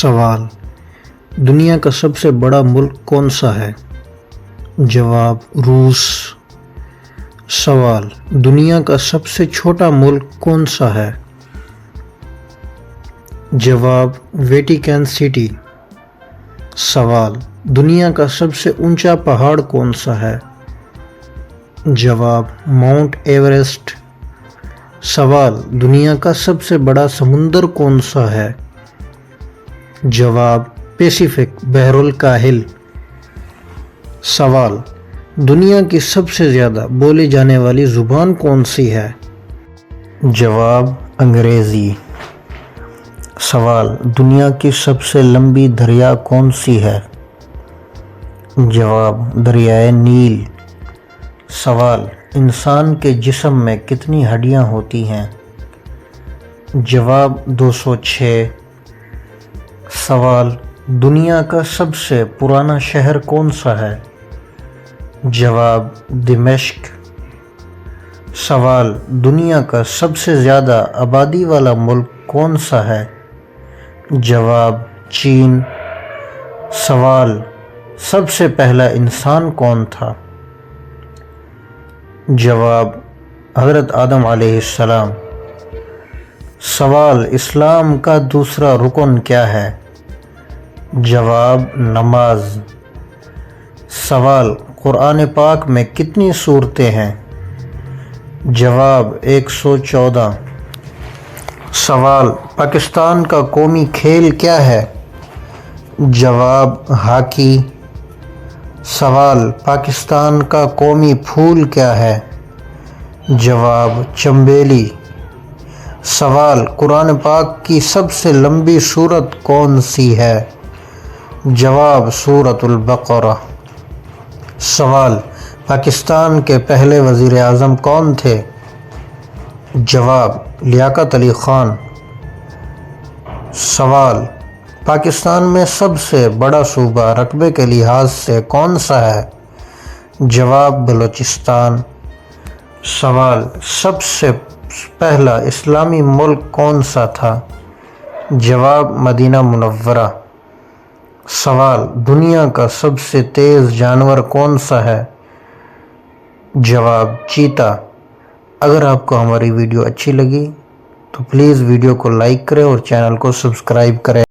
سوال: دنیا کا سب سے بڑا ملک کون سا ہے؟ جواب: روس۔ سوال: دنیا کا سب سے چھوٹا ملک کون سا ہے؟ جواب: ویٹیکن سٹی۔ سوال: دنیا کا سب سے اونچا پہاڑ کون سا ہے؟ جواب: ماؤنٹ ایورسٹ۔ سوال: دنیا کا سب سے بڑا سمندر کون سا ہے؟ جواب: پیسیفک بحر الکاہل۔ سوال: دنیا کی سب سے زیادہ بولی جانے والی زبان کون سی ہے؟ جواب: انگریزی۔ سوال: دنیا کی سب سے لمبی دریا کون سی ہے؟ جواب: دریائے نیل۔ سوال: انسان کے جسم میں کتنی ہڈیاں ہوتی ہیں؟ جواب: 206۔ سوال: دنیا کا سب سے پرانا شہر کون سا ہے؟ جواب: دمشق۔ سوال: دنیا کا سب سے زیادہ آبادی والا ملک کون سا ہے؟ جواب: چین۔ سوال: سب سے پہلا انسان کون تھا؟ جواب: حضرت آدم علیہ السلام۔ سوال: اسلام کا دوسرا رکن کیا ہے؟ جواب: نماز۔ سوال: قرآن پاک میں کتنی سورتیں ہیں؟ جواب: 114۔ سوال: پاکستان کا قومی کھیل کیا ہے؟ جواب: ہاکی۔ سوال: پاکستان کا قومی پھول کیا ہے؟ جواب: چنبیلی۔ سوال: قرآن پاک کی سب سے لمبی سورت کون سی ہے؟ جواب: سورۃ البقرہ۔ سوال: پاکستان کے پہلے وزیر اعظم کون تھے؟ جواب: لیاقت علی خان۔ سوال: پاکستان میں سب سے بڑا صوبہ رقبے کے لحاظ سے کون سا ہے؟ جواب: بلوچستان۔ سوال: سب سے پہلا اسلامی ملک کون سا تھا؟ جواب: مدینہ منورہ۔ سوال: دنیا کا سب سے تیز جانور کون سا ہے؟ جواب: چیتا۔ اگر آپ کو ہماری ویڈیو اچھی لگی تو پلیز ویڈیو کو لائک کریں اور چینل کو سبسکرائب کریں۔